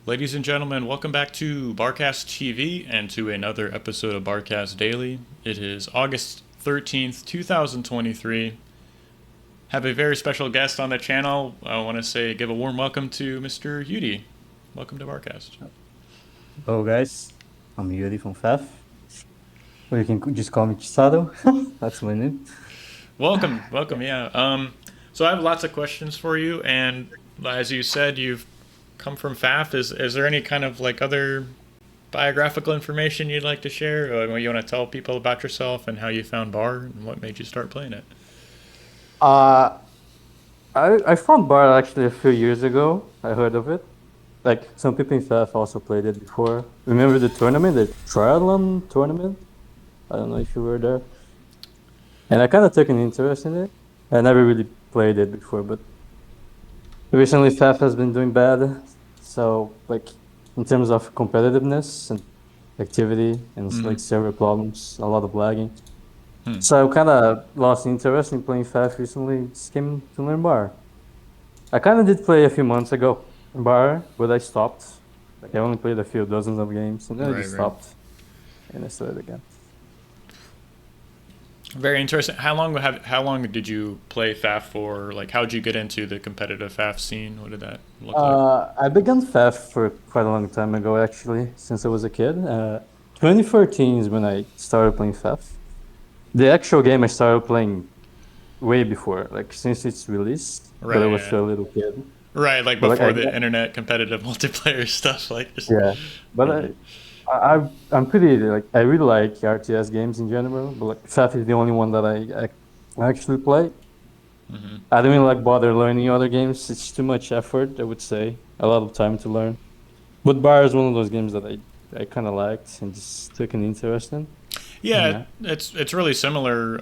Ladies and gentlemen, welcome back to Barcast TV and to another episode of Barcast Daily. It is August 13th, 2023. Have a very special guest on the channel. I want to give a warm welcome to Mr. Yudi. Welcome to Barcast. Hello guys, I'm Yudi from FAF. Or you can just call me Chisado. That's my name. Welcome, yeah. So I have lots of questions for you, and as you said, you've come from FAF. Is there any kind of like other biographical information you'd like to share? Or you want to tell people about yourself and how you found Bar and what made you start playing it? Uh, I found Bar actually a few years ago. I heard of it. Like some people in FAF also played it before. Remember the tournament, the triathlon tournament? I don't know if you were there. And I kind of took an interest in it. I never really played it before, but recently FAF has been doing bad. So like in terms of competitiveness and activity and like server problems, a lot of lagging. So I kind of lost interest in playing FAF recently. Just came to learn Bar. I kind of did play a few months ago Bar, but I stopped. Like I only played a few dozens of games and then I just stopped and I started again. Very interesting. How long did you play FAF for? Like, how'd you get into the competitive FAF scene? What did that look like? I began FAF for quite a long time ago, actually, since I was a kid. 2014 is when I started playing FAF. The actual game I started playing way before, like since its release, but I was still a little kid. Right, like But like before the internet competitive multiplayer stuff. Like, yeah, but I'm pretty like I really like RTS games in general, but like FAF is the only one that I actually play. I don't really like bother learning other games. It's too much effort, I would say. A lot of time to learn. But Bar is one of those games that I kind of liked and just took an interest in. Yeah, it's really similar.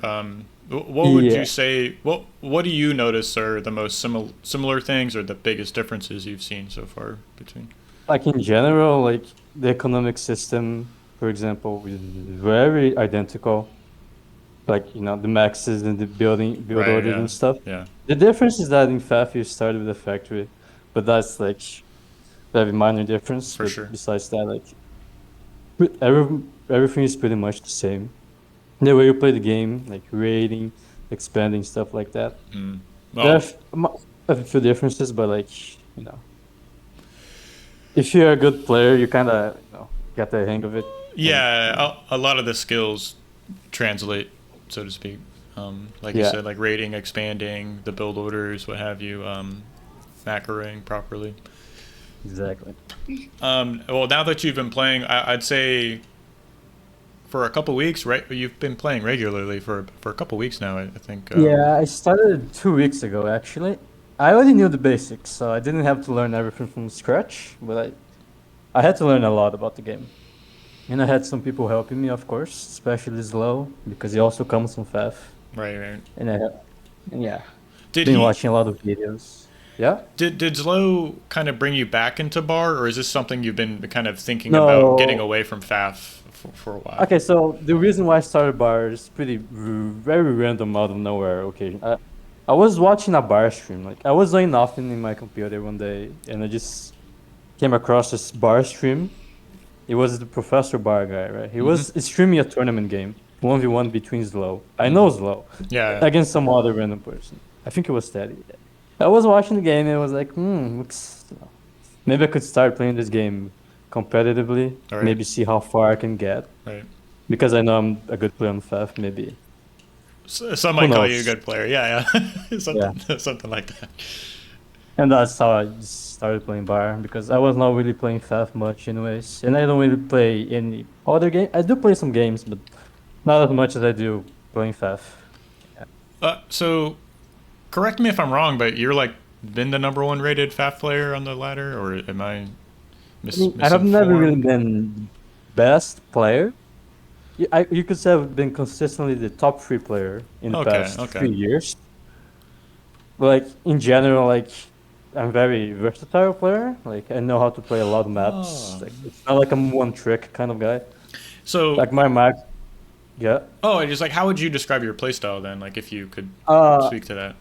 What would you say? What do you notice are the most similar things or the biggest differences you've seen so far between? Like in general, like the economic system, for example, is very identical. Like the maxes and the build orders and stuff. Yeah. The difference is that in FAF you start with a factory, but that's like very minor difference. For sure. Besides that, like everything is pretty much the same. The way you play the game, like raiding, expanding, stuff like that. Well, There are a few differences, but like if you're a good player, you kind of get the hang of it. yeah, a lot of the skills translate, so to speak. Like you said, like raiding, expanding, the build orders, what have you, macroing properly. Exactly. Well, now that you've been playing, I'd say for a couple weeks, right? You've been playing regularly for a couple weeks now, I think. Yeah, I started 2 weeks ago, actually. I already knew the basics, so I didn't have to learn everything from scratch, but I had to learn a lot about the game. And I had some people helping me, of course, especially Slow, because he also comes from FAF. Right. And yeah, Did been he? watching a lot of videos. Yeah? Did Zlo kind of bring you back into Bar, or is this something you've been kind of thinking about getting No. away from FAF for a while? Okay, so the reason why I started Bar is very random out of nowhere occasion. I was watching a Bar stream. Like, I was doing nothing in my computer one day, and I just came across this Bar stream. It was the Professor Bar guy, right? He was streaming a tournament game, 1v1 between Slow. I know Slow. Yeah. Against some other random person. I think it was Teddy. I was watching the game and I was like, looks. Maybe I could start playing this game competitively. Right. Maybe see how far I can get. Right. Because I know I'm a good player on FAF, maybe. Some might call you a good player. Yeah. Something like that. And that's how I just started playing Bar, because I was not really playing FAF much anyways. And I don't really play any other game. I do play some games, but not as much as I do playing FAF. So, correct me if I'm wrong, but you're like been the #1 rated FAF player on the ladder, or am I I have never really been best player. You could say I've been consistently the top 3 player in the past 3 years. But like in general, like I'm very versatile player. Like I know how to play a lot of maps. Like it's not like I'm one trick kind of guy. So like my max, yeah. Oh, just like how would you describe your playstyle then? Like if you could speak to that.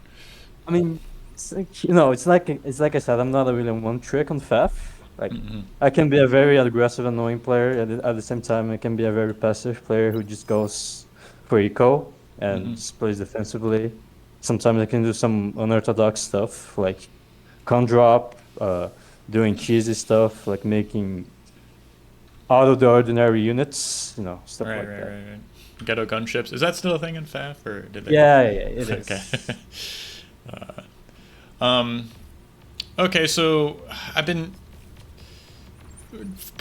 I mean, it's like it's like I said, I'm not a really one trick on FAF. Like, Mm-hmm. I can be a very aggressive, annoying player, and at the same time, I can be a very passive player who just goes for eco and Mm-hmm. just plays defensively. Sometimes I can do some unorthodox stuff, like con drop, doing cheesy stuff, like making out of the ordinary units, stuff Right, like right, that. right, right. Ghetto gunships. Is that still a thing in FAF, or did they? Yeah, yeah, it Okay. is. um. Okay, so I've been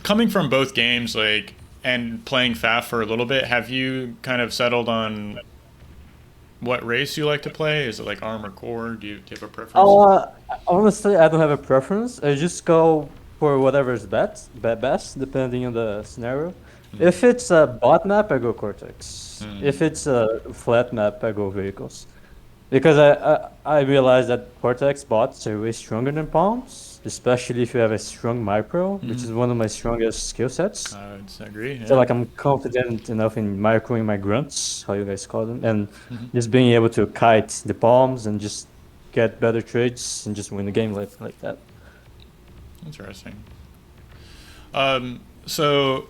coming from both games, like, and playing FAF for a little bit. Have you kind of settled on what race you like to play? Is it like arm or core? Do you have a preference? Uh, Honestly, I don't have a preference. I just go for whatever's best, depending on the scenario. If it's a bot map, I go Cortex. If it's a flat map, I go vehicles. Because I realize that Cortex bots are way stronger than Palms, especially if you have a strong micro, which is one of my strongest skill sets. I would agree. So Yeah. like I'm confident enough in microing my grunts, how you guys call them, and just being able to kite the palms and just get better trades and just win the game like that. Interesting. So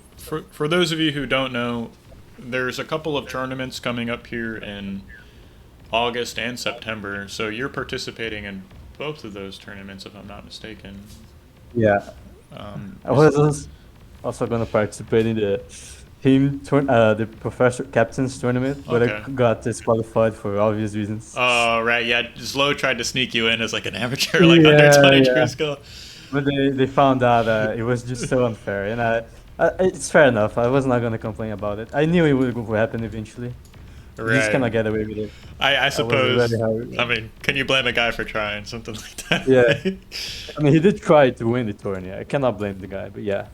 for those of you who don't know, there's a couple of tournaments coming up here in August and September. So you're participating in both of those tournaments, if I'm not mistaken. Yeah. Um, I was also gonna participate in the the professor captains tournament, but I okay. got disqualified for obvious reasons. Oh, right. Yeah, Zlo tried to sneak you in as like an amateur, like under Yeah, 22 yeah. skill. But they found out it was just so unfair, and it's fair enough. I was not gonna complain about it. I knew it would happen eventually. You just Right. cannot get away with it. I I was suppose. very happy. I mean, can you blame a guy for trying something like that? Yeah, Right? I mean he did try to win the tourney. I cannot blame the guy, but yeah,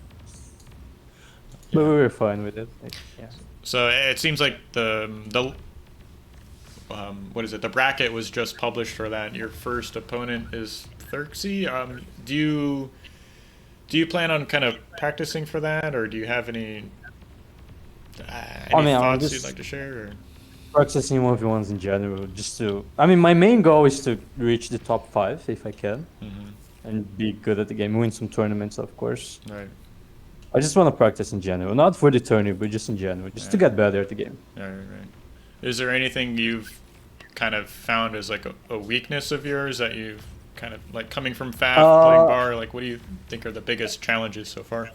but Yeah. we were fine with it. Yeah. So it seems like the what is it? The bracket was just published for that. Your first opponent is Thurxie. Do you plan on kind of practicing for that, or do you have I any mean, I'm thoughts you'd just like to share? Or? practicing 1v1s in general, just to. I mean, my main goal is to reach the top 5 if I can, and be good at the game, win some tournaments, of course. Right. I just want to practice in general, not for the tourney, but just in general, just to Yeah. get better at the game. Right, right. Is there anything you've kind of found as like a weakness of yours that you've kind of like coming from FAF, playing Uh, bar? Like, what do you think are the biggest challenges so far?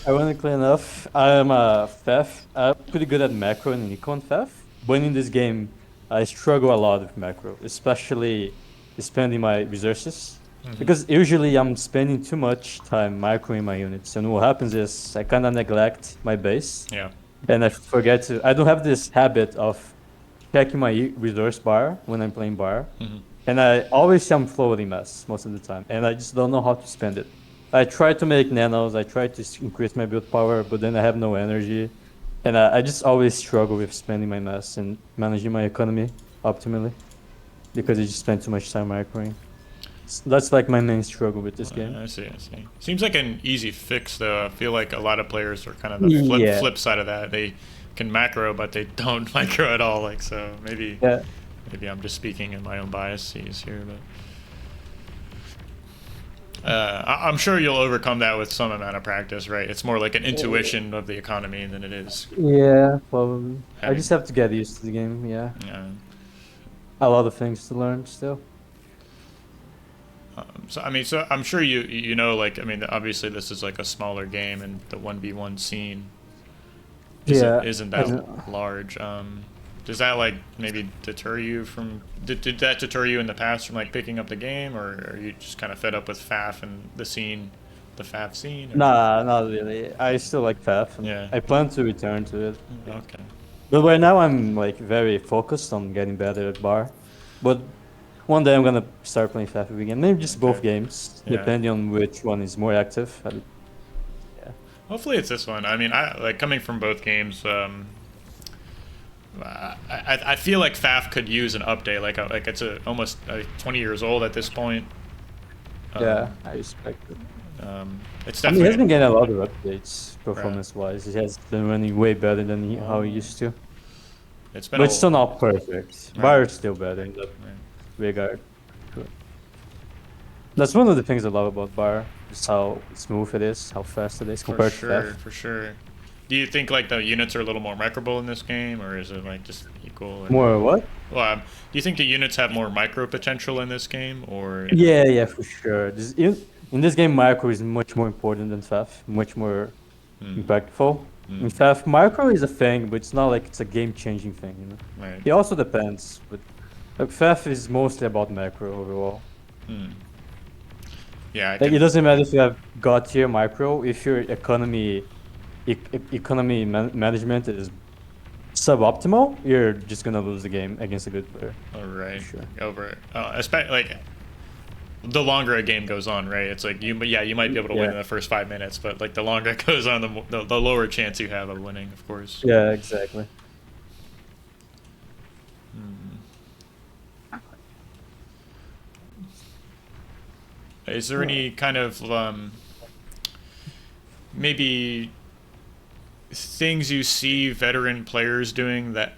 Ironically enough, I'm a FAF. I'm pretty good at macro and econ FAF, but in this game, I struggle a lot with macro, especially spending my resources. Because usually I'm spending too much time macroing my units, and what happens is I kind of neglect my base, Yeah. and I forget to. I don't have this habit of checking my resource bar when I'm playing bar, and I always am floating mess most of the time, and I just don't know how to spend it. I try to make nanos, I try to increase my build power, but then I have no energy, and I just always struggle with spending my mess and managing my economy optimally because I just spend too much time microing. That's like my main struggle with this game. I see. I see. Seems like an easy fix, though. I feel like a lot of players are kind of the Yeah, flip side of that. They can macro, but they don't micro at all. Like, so yeah, maybe I'm just speaking in my own biases here, but I'm sure you'll overcome that with some amount of practice, right? It's more like an intuition of the economy than it is yeah, probably. I having. just have to get used to the game. Yeah, Yeah. a lot of things to learn still. So I mean, so I'm sure you know, like, I mean, obviously this is like a smaller game, and the 1v1 scene Yeah, isn't I that don't- large. Does that like maybe deter you from? Did that deter you in the past from like picking up the game, or are you just kind of fed up with FAF and the scene, the FAF scene? Or? Nah, not really. I still like FAF, and Yeah. I plan to return to it. Okay. But right now, I'm like very focused on getting better at bar. But one day, I'm gonna start playing FAF again. Maybe just both Okay. games, Yeah. depending on which one is more active. Yeah. Hopefully it's this one. I mean, I like coming from both games. I feel like FAF could use an update. Like it's almost 20 years old at this point. Yeah, I respect it. It's I mean, he has definitely been getting a lot of updates performance-wise. He has been running way better than how he used to. it's been But a, it's still not perfect. Right. Bar is still better in that Right. regard. That's one of the things I love about Bar, just how smooth it is, how fast it is For compared to sure, FAF. for sure. Do you think like the units are a little more microable in this game, or is it like just equal? And More what? well, do you think the units have more micro potential in this game, or Yeah, yeah, for sure. In this game, micro is much more important than FAF, much more hmm, impactful. In hmm, FAF, micro is a thing, but it's not like it's a game-changing thing, you know? right? It also depends, but like FAF is mostly about macro overall. Hmm. Yeah, I Like it can. doesn't matter if you have god tier micro, if your economy management is suboptimal, you're just gonna lose the game against a good player. All For right, sure. over. Especially like the longer a game goes on, right? It's like yeah, you might be able to win Yeah. in the first 5 minutes, but like the longer it goes on, the lower chance you have of winning, of course. Yeah, exactly. Is there any kind of maybe things you see veteran players doing that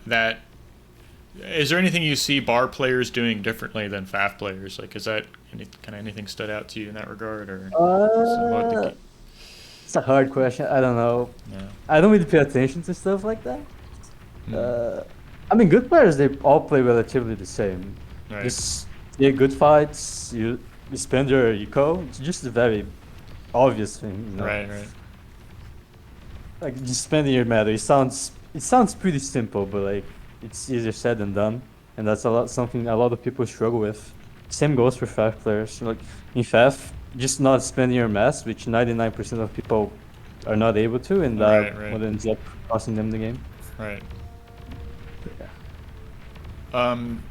is there anything you see bar players doing differently than FAF players? Like, is that kind of anything stood out to you in that regard, or somewhat the Uh, it's a hard question. I don't know. yeah, I don't really pay attention to stuff like that. hmm, Uh, I mean, good players, they all play relatively the same. right, Just take good fights, you spend your eco. It's just a very obvious thing, you know. right, Like just spending your meta. It sounds pretty simple, but like it's easier said than done, and that's something a lot of people struggle with. Same goes for FAF players. Like in FAF, just not spending your mass, which 99% of people are not able to, and right, what ends up costing them the game. right. Yeah. Um,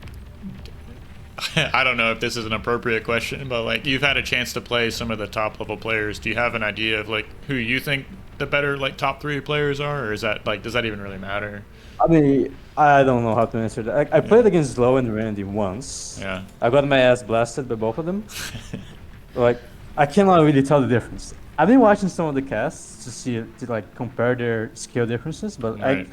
I don't know if this is an appropriate question, but like you've had a chance to play some of the top level players. Do you have an idea of like who you think the better like top three players are, or is that like does that even really matter? I mean, I don't know how to answer that. I Yeah, played against Low and Randy once. yeah. I got my ass blasted by both of them. Like, I cannot really tell the difference. I've been watching some of the casts to like compare their skill differences, but I Right,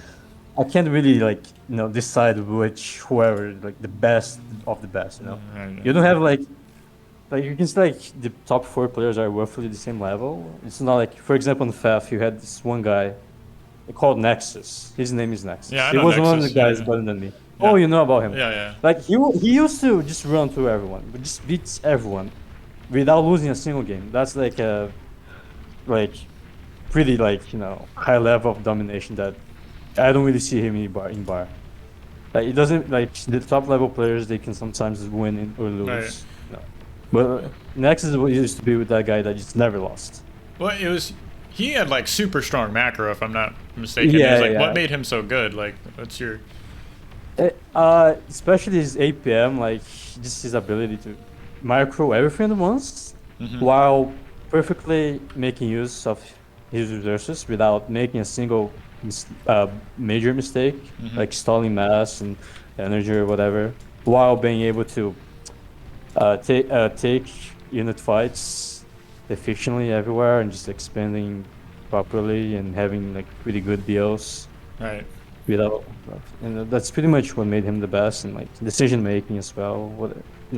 I can't really like decide which whoever like the best of the best. right, You don't have like you can say like the top four players are roughly the same level. It's not like, for example, in FAF you had this one guy called Nexus. His name is yeah. Nexus. I He know was one of the Nexus. Yeah, guys yeah, better than me. Oh, yeah, you know about him? yeah, yeah. Like he used to just run through everyone, but just beats everyone without losing a single game. That's like a like pretty like high level of domination that I don't really see him in bar. Like it doesn't like the top level players they can sometimes win or Right. lose. But Nexus used to be with that guy that just never lost. Well, it was he had like super strong macro, if I'm not mistaken. It was Yeah, like what yeah. made him so good? Like, what's your Especially his APM, like just his ability to micro everything at once, hmm while perfectly making use of his resources without making a single major mistake, hmm like stalling mass and energy or whatever, while being able to take unit fights efficiently everywhere and just expanding properly and having like pretty good deals right? without and that's pretty much what made him the best and like decision making as well,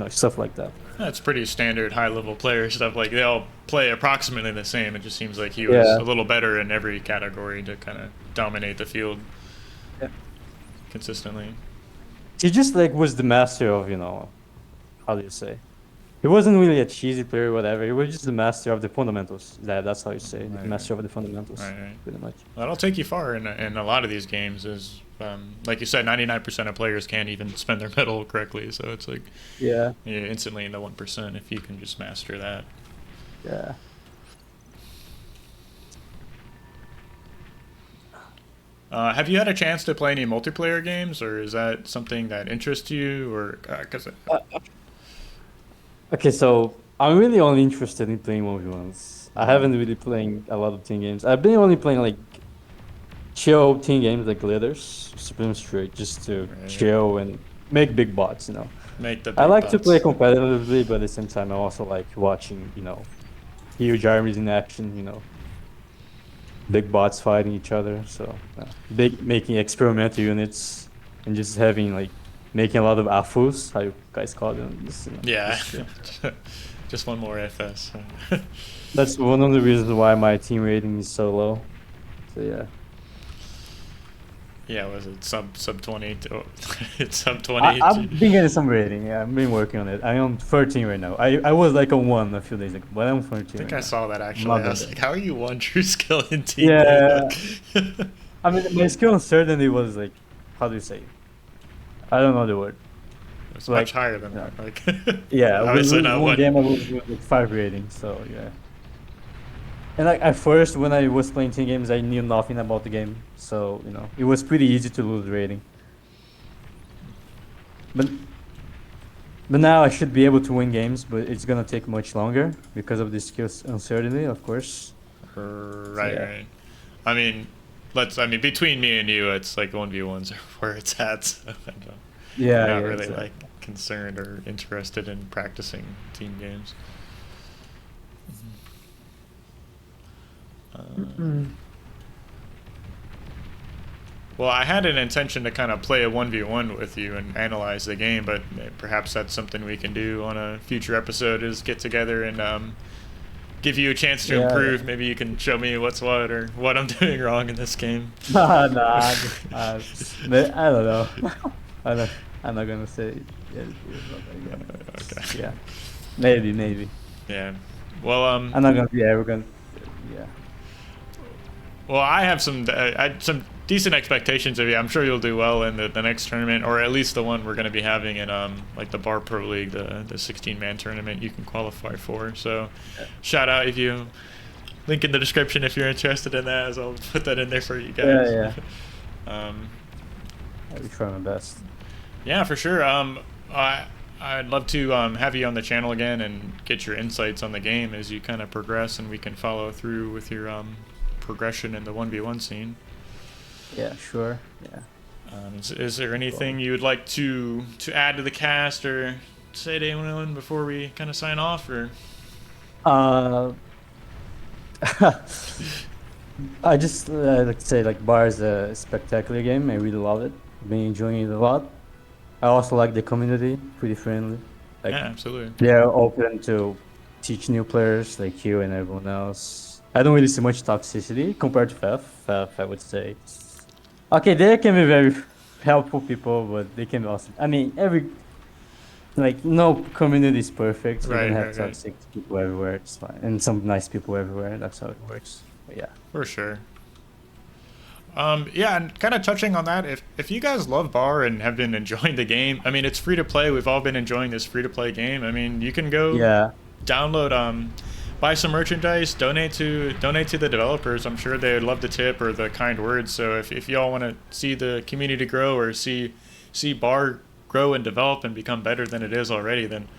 stuff like that. That's pretty standard high level player stuff. Like they all play approximately the same. It just seems like he was Yeah. a little better in every category to kind of dominate the field Yeah. consistently. He just like was the master of, how do you say? He wasn't really a cheesy player or whatever. He was just the master of the fundamentals. That's how you say it, the Right, master of the fundamentals, right. pretty much. That'll take you far in a lot of these games. Is like you said, 99% of players can't even spend their metal correctly. So it's like Yeah. you're instantly in the 1% if you can just master that. Yeah. Have you had a chance to play any multiplayer games, or is that something that interests you? Or because Okay, so I'm really only interested in playing 1v1s. I haven't really playing a lot of team games. I've been only playing like chill team games like Glitters, Supreme Straight, just to right, chill and make big bots. make the I big like to play butts. competitively, but at the same time, I also like watching, huge armies in action, big bots fighting each other. So, big making experimental units and just having like making a lot of AFUs, how you guys call them. Just, Yeah, just Just one more FS. That's one of the reasons why my team rating is so low. So yeah. Yeah, was it sub 20? It's sub 20. I've been getting some rating. Yeah, I've been working on it. I'm on 13 right now. I was like on 1 a few days ago, but I'm 13 I think right I now. saw that I'm actually. not I was bad. like, how are you one true skill in team Yeah. data? I mean, my skill uncertainty was like, how do you say? I don't know the word. It's much Like, higher than yeah, that. Like, yeah. We obviously lose not one one. game, I lose with like 5 ratings. So yeah. And like at first, when I was playing team games, I knew nothing about the game, so it was pretty easy to lose rating. But but now I should be able to win games, but it's gonna take much longer because of the skills uncertainty, of course. So Right, yeah, right. I mean, I mean, between me and you, it's like 1v1s where it's at. So I'm yeah, not yeah, really like exactly. concerned or interested in practicing team games. Mm-mm. Well, I had an intention to kind of play a 1v1 with you and analyze the game, but perhaps that's something we can do on a future episode is get together and give you a chance to Yeah, improve. yeah. Maybe you can show me what's what or what I'm doing wrong in this game. Nah, nah. I don't know. I don't, I'm not gonna say yes, yes, not gonna. Okay. Yeah, maybe, maybe. Yeah. Well, I'm not gonna be arrogant. Yeah. well, I have some decent expectations of you. I'm sure you'll do well in the next tournament, or at least the one we're going to be having in like the Bar Pro League, the 16-man tournament you can qualify for. So, shout out if you link in the description if you're interested in that. As I'll put that in there for you Yeah, guys. yeah. um, I'll be trying my best. yeah, for sure. I'd love to have you on the channel again and get your insights on the game as you kind of progress, and we can follow through with your progression in the 1v1 scene. Yeah, sure. Yeah. Is there anything you would like to add to the cast or say to anyone before we kind of sign off? Or Uh, I just like to say like Bar is a spectacular game. I really love it. Been enjoying it a lot. I also like the community, pretty friendly. yeah, Like absolutely. they're open to teach new players like you and everyone else. I don't really see much toxicity compared to FAF. FAF, I would say. Okay, they can be very helpful people, but they can also. I mean, like no community is perfect. You're gonna Right, have right, right. toxic people everywhere. It's fine, and some nice people everywhere. That's how it works. But yeah. For sure. Yeah, and kind of touching on that, if you guys love Bar and have been enjoying the game, I mean, it's free to play. We've all been enjoying this free to play game. I mean, you can go Yeah. download, buy some merchandise, donate to the developers. I'm sure they would love the tip or the kind words. So if y'all want to see the community grow or see Bar grow and develop and become better than it is already, then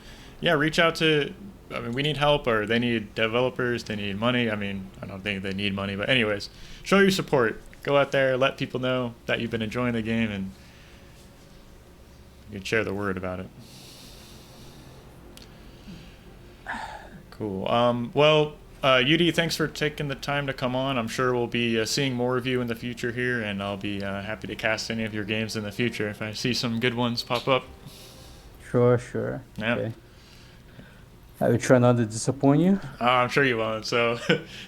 yeah, reach out to. I mean, we need help, or they need developers. They need money. I mean, I don't think they need money, but anyways, show your support. Go out there, let people know that you've been enjoying the game, and you can share the word about it. Cool. Well, Yudi, thanks for taking the time to come on. I'm sure we'll be seeing more of you in the future here, and I'll be happy to cast any of your games in the future if I see some good ones pop up. Sure. Sure. Yeah. Okay. I will try not to disappoint you. I'm sure you won't. So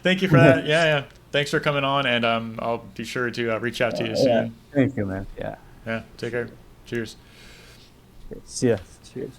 thank you for that. Yeah, yeah. Thanks for coming on, and I'll be sure to reach out to you Yeah. soon. Thank you, man. Yeah. Yeah, take care. Cheers. Okay. See ya. Cheers.